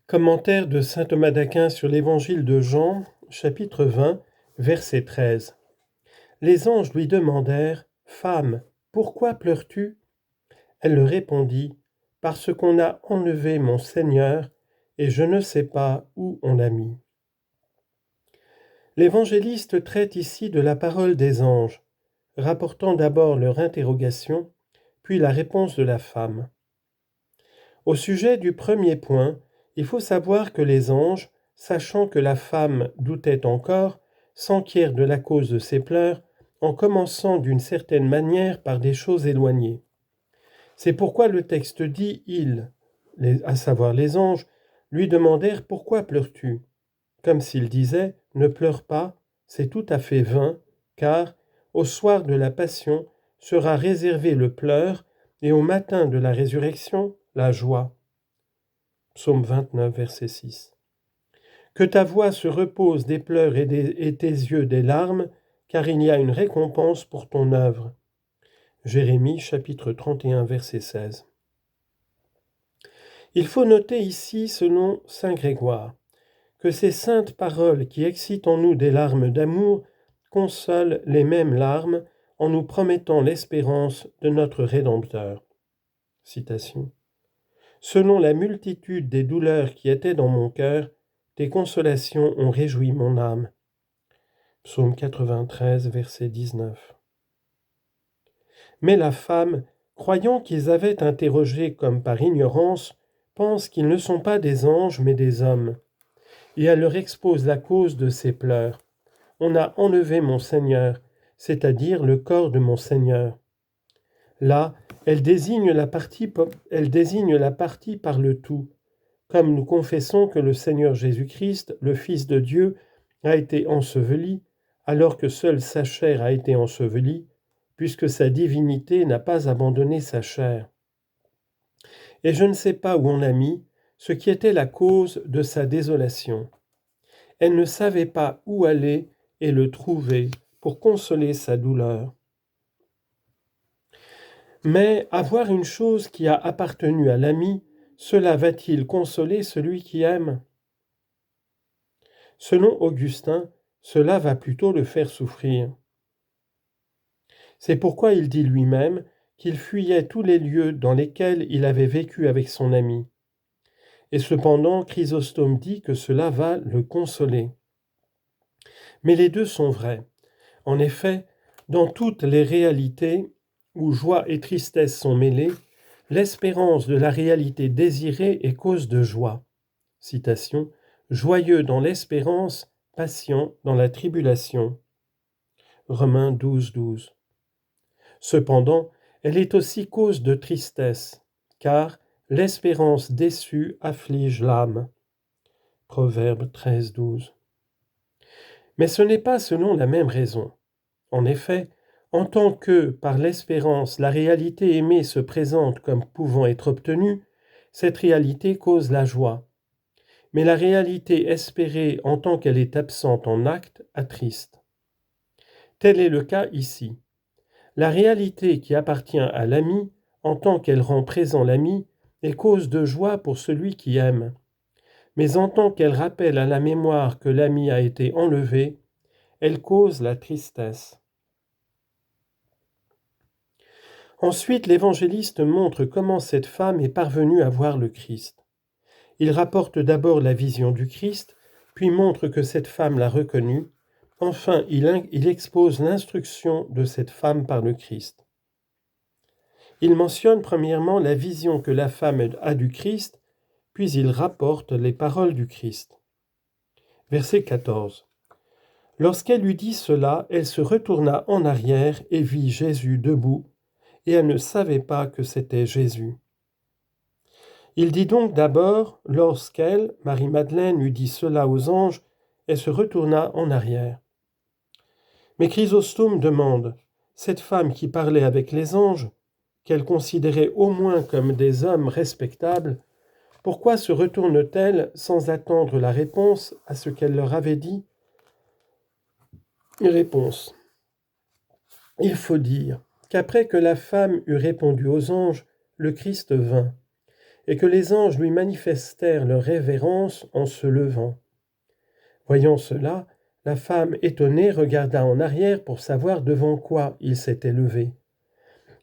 Commentaire de saint Thomas d'Aquin sur l'Évangile de Jean, chapitre 20, verset 13. Les anges lui demandèrent : « Femme, pourquoi pleures-tu ? » Elle leur répondit : « Parce qu'on a enlevé mon Seigneur, et je ne sais pas où on l'a mis. » L'évangéliste traite ici de la parole des anges, rapportant d'abord leur interrogation, puis la réponse de la femme. Au sujet du premier point, il faut savoir que les anges, sachant que la femme doutait encore, s'enquièrent de la cause de ses pleurs, en commençant d'une certaine manière par des choses éloignées. C'est pourquoi le texte dit « ils », à savoir les anges, lui demandèrent « Pourquoi pleures-tu » comme s'il disait « Ne pleure pas, c'est tout à fait vain, car, au soir de la passion, sera réservé le pleur, et au matin de la résurrection, la joie. » Psaume 29, verset 6. Que ta voix se repose des pleurs et tes yeux des larmes, car il y a une récompense pour ton œuvre. Jérémie, chapitre 31, verset 16. Il faut noter ici, selon saint Grégoire, que ces saintes paroles qui excitent en nous des larmes d'amour consolent les mêmes larmes en nous promettant l'espérance de notre Rédempteur. Citation. Selon la multitude des douleurs qui étaient dans mon cœur, tes consolations ont réjoui mon âme. Psaume 93, verset 19. Mais la femme, croyant qu'ils avaient interrogé comme par ignorance, pense qu'ils ne sont pas des anges mais des hommes. Et elle leur expose la cause de ses pleurs. On a enlevé mon Seigneur, c'est-à-dire le corps de mon Seigneur. Là, elle désigne la partie par le tout, comme nous confessons que le Seigneur Jésus-Christ, le Fils de Dieu, a été enseveli, alors que seule sa chair a été ensevelie, puisque sa divinité n'a pas abandonné sa chair. Et je ne sais pas où on l'a mis, ce qui était la cause de sa désolation. Elle ne savait pas où aller et le trouver pour consoler sa douleur. Mais avoir une chose qui a appartenu à l'ami, cela va-t-il consoler celui qui aime ? Selon Augustin, cela va plutôt le faire souffrir. C'est pourquoi il dit lui-même qu'il fuyait tous les lieux dans lesquels il avait vécu avec son ami. Et cependant, Chrysostome dit que cela va le consoler. Mais les deux sont vrais. En effet, dans toutes les réalités où joie et tristesse sont mêlées, l'espérance de la réalité désirée est cause de joie. Citation : « Joyeux dans l'espérance, patient dans la tribulation. » Romains 12, 12. Cependant, elle est aussi cause de tristesse, car l'espérance déçue afflige l'âme. Proverbe 13, 12. Mais ce n'est pas selon la même raison. En effet, en tant que, par l'espérance, la réalité aimée se présente comme pouvant être obtenue, cette réalité cause la joie. Mais la réalité espérée en tant qu'elle est absente en acte attriste. Tel est le cas ici. La réalité qui appartient à l'ami, en tant qu'elle rend présent l'ami, est cause de joie pour celui qui aime. Mais en tant qu'elle rappelle à la mémoire que l'ami a été enlevé, elle cause la tristesse. Ensuite, l'évangéliste montre comment cette femme est parvenue à voir le Christ. Il rapporte d'abord la vision du Christ, puis montre que cette femme l'a reconnu. Enfin, il expose l'instruction de cette femme par le Christ. Il mentionne premièrement la vision que la femme a du Christ, puis il rapporte les paroles du Christ. Verset 14. Lorsqu'elle eut dit cela, elle se retourna en arrière et vit Jésus debout, et elle ne savait pas que c'était Jésus. Il dit donc d'abord, lorsqu'elle, Marie-Madeleine, eut dit cela aux anges, elle se retourna en arrière. Mais Chrysostome demande, cette femme qui parlait avec les anges, qu'elle considérait au moins comme des hommes respectables, pourquoi se retourne-t-elle sans attendre la réponse à ce qu'elle leur avait dit ? Réponse. Il faut dire qu'après que la femme eut répondu aux anges, le Christ vint. et que les anges lui manifestèrent leur révérence en se levant. Voyant cela, la femme étonnée regarda en arrière pour savoir devant quoi il s'était levé.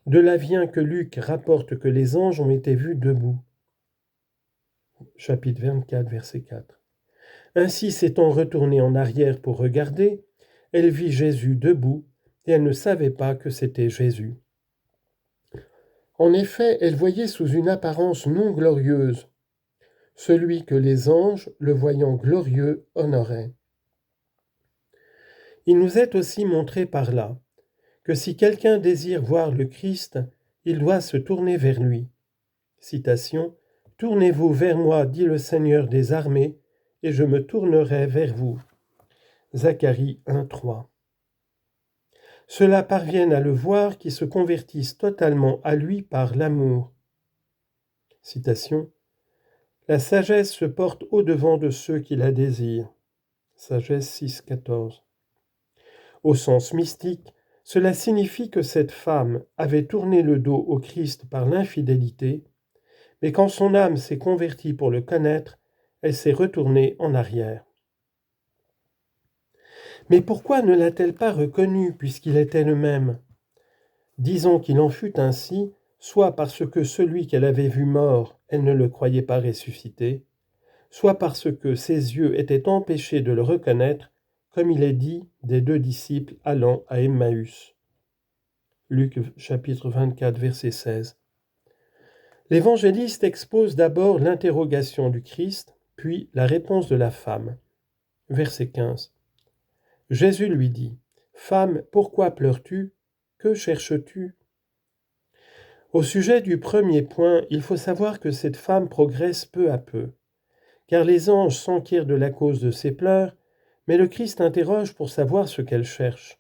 De là vient que Luc rapporte que les anges ont été vus debout. Chapitre 24, verset 4. Ainsi s'étant retournée en arrière pour regarder, elle vit Jésus debout, et elle ne savait pas que c'était Jésus. En effet, elle voyait sous une apparence non glorieuse, celui que les anges, le voyant glorieux, honoraient. Il nous est aussi montré par là que si quelqu'un désire voir le Christ, il doit se tourner vers lui. Citation, « Tournez-vous vers moi, dit le Seigneur des armées, et je me tournerai vers vous. » Zacharie 1,3. Ceux-là parviennent à le voir qui se convertissent totalement à lui par l'amour. Citation, « La sagesse se porte au-devant de ceux qui la désirent. » Sagesse 6,14. Au sens mystique, cela signifie que cette femme avait tourné le dos au Christ par l'infidélité, mais quand son âme s'est convertie pour le connaître, elle s'est retournée en arrière. Mais pourquoi ne l'a-t-elle pas reconnu puisqu'il était le même ? Disons qu'il en fut ainsi, soit parce que celui qu'elle avait vu mort, elle ne le croyait pas ressuscité, soit parce que ses yeux étaient empêchés de le reconnaître, comme il est dit des 2 disciples allant à Emmaüs. Luc chapitre 24, verset 16. L'évangéliste expose d'abord l'interrogation du Christ, puis la réponse de la femme. Verset 15. Jésus lui dit, « Femme, pourquoi pleures-tu ? Que cherches-tu » Au sujet du premier point, il faut savoir que cette femme progresse peu à peu, car les anges s'enquièrent de la cause de ses pleurs, mais le Christ interroge pour savoir ce qu'elle cherche.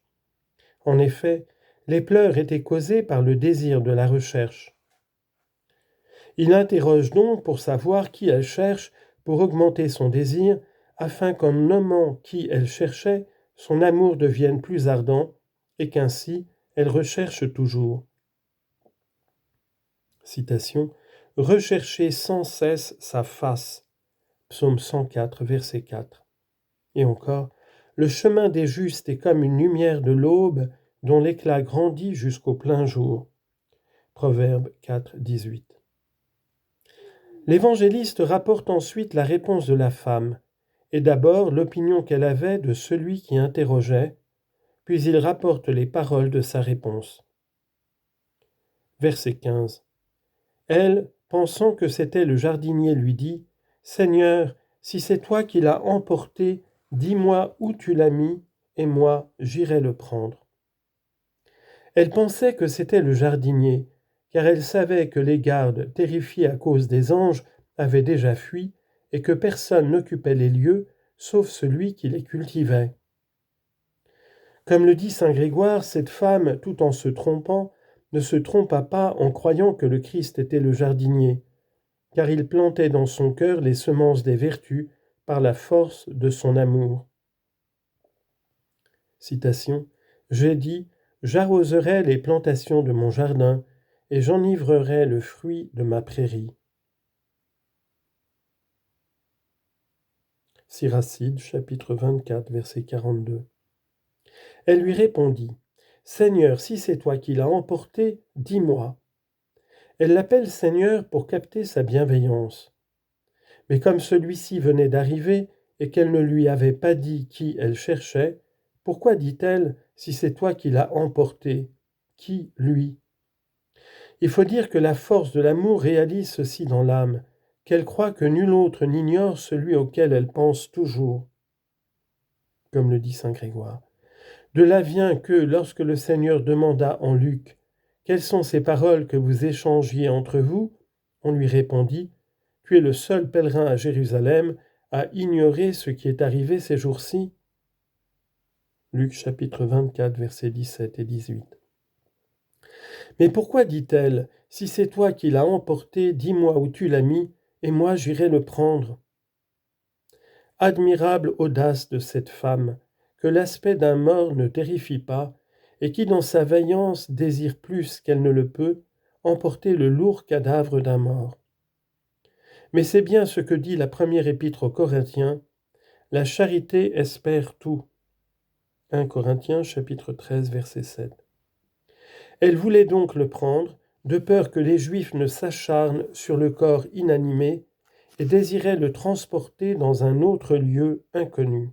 En effet, les pleurs étaient causés par le désir de la recherche. Il interroge donc pour savoir qui elle cherche, pour augmenter son désir, afin qu'en nommant qui elle cherchait, son amour devienne plus ardent, et qu'ainsi elle recherche toujours. Citation, « Recherchez sans cesse sa face » Psaume 104, verset 4. Et encore, « Le chemin des justes est comme une lumière de l'aube dont l'éclat grandit jusqu'au plein jour. » Proverbe 4, 18. L'évangéliste rapporte ensuite la réponse de la femme, et d'abord l'opinion qu'elle avait de celui qui interrogeait, puis il rapporte les paroles de sa réponse. Verset 15. Elle, pensant que c'était le jardinier, lui dit, « Seigneur, si c'est toi qui l'as emporté, dis-moi où tu l'as mis, et moi j'irai le prendre. » Elle pensait que c'était le jardinier, car elle savait que les gardes, terrifiés à cause des anges, avaient déjà fui, et que personne n'occupait les lieux, sauf celui qui les cultivait. Comme le dit saint Grégoire, cette femme, tout en se trompant, ne se trompa pas en croyant que le Christ était le jardinier, car il plantait dans son cœur les semences des vertus par la force de son amour. Citation, « J'ai dit, j'arroserai les plantations de mon jardin, et j'enivrerai le fruit de ma prairie. » Siracide, chapitre 24, verset 42. Elle lui répondit, « Seigneur, si c'est toi qui l'as emporté, dis-moi. » Elle l'appelle Seigneur pour capter sa bienveillance. Mais comme celui-ci venait d'arriver et qu'elle ne lui avait pas dit qui elle cherchait, pourquoi dit-elle, si c'est toi qui l'as emporté, qui lui ? Il faut dire que la force de l'amour réalise ceci dans l'âme, qu'elle croit que nul autre n'ignore celui auquel elle pense toujours, comme le dit saint Grégoire. De là vient que, lorsque le Seigneur demanda en Luc « Quelles sont ces paroles que vous échangiez entre vous ?» on lui répondit « Tu es le seul pèlerin à Jérusalem à ignorer ce qui est arrivé ces jours-ci. » Luc chapitre 24, versets 17 et 18. Mais pourquoi dit-elle « Si c'est toi qui l'as emporté, dis-moi où tu l'as mis, et moi j'irai le prendre. » Admirable audace de cette femme, que l'aspect d'un mort ne terrifie pas, et qui dans sa vaillance désire plus qu'elle ne le peut, emporter le lourd cadavre d'un mort. Mais c'est bien ce que dit la première épître aux Corinthiens, la charité espère tout. 1 Corinthiens chapitre 13 verset 7. Elle voulait donc le prendre, de peur que les Juifs ne s'acharnent sur le corps inanimé, et désirait le transporter dans un autre lieu inconnu.